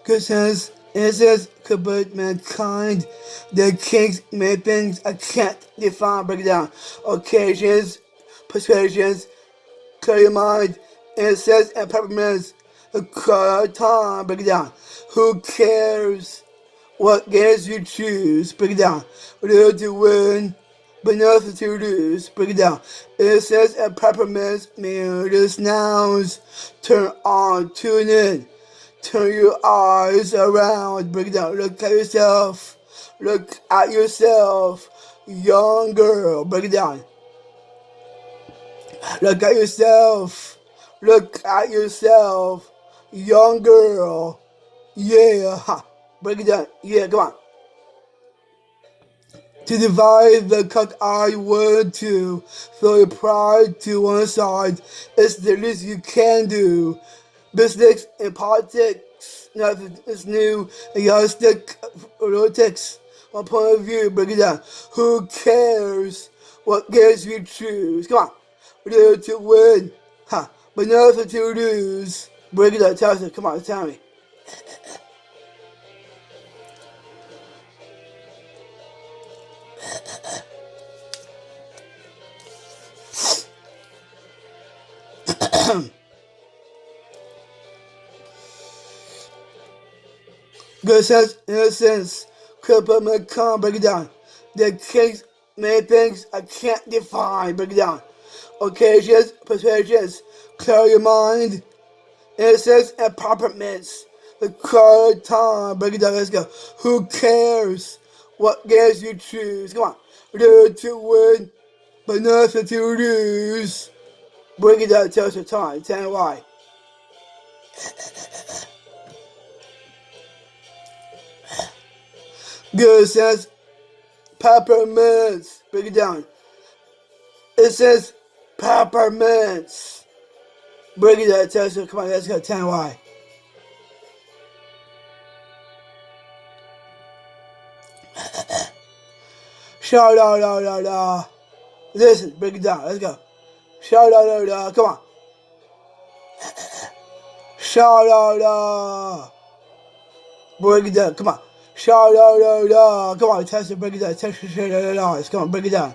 Because incense could put mankind. The king's many things I can't define. Break it down. Occasions, persuasions, clear your mind. Incense and peppermints. The color time. Break it down. Who cares what games you choose? Break it down. Little to win, but nothing to lose. Break it down. Incense and peppermints mean the nouns. Turn on, tune in. Turn your eyes around, break it down, look at yourself, young girl, break it down, look at yourself, young girl, yeah, break it down, yeah, come on. To divide the cock-eyed word to throw your pride to one side, it's the least you can do. Business and politics, nothing is new. You gotta stick politics. One point of view, break it down. Who cares what games you choose? Come on. Little to win, but nothing to lose. Break it down, tell us, come on, tell me. Good sense, innocence, Peppermint, come, break it down. The king's many things I can't define, break it down. Occasions, persuasions, clear your mind. Innocence and peppermints. The color time, break it down, let's go. Who cares what games you choose? Come on. Little to win, but nothing to lose. Break it down, tell us your time, tell me why. Good sense, peppermints. Break it down. It says peppermints. Break it down, tell us, come on, let's go, tell me why. Shout out. Listen, break it down, let's go. Shout out, come on. Shout out. Break it down, come on. Shout out, come on, test it, break it down, test it, come on, break it down.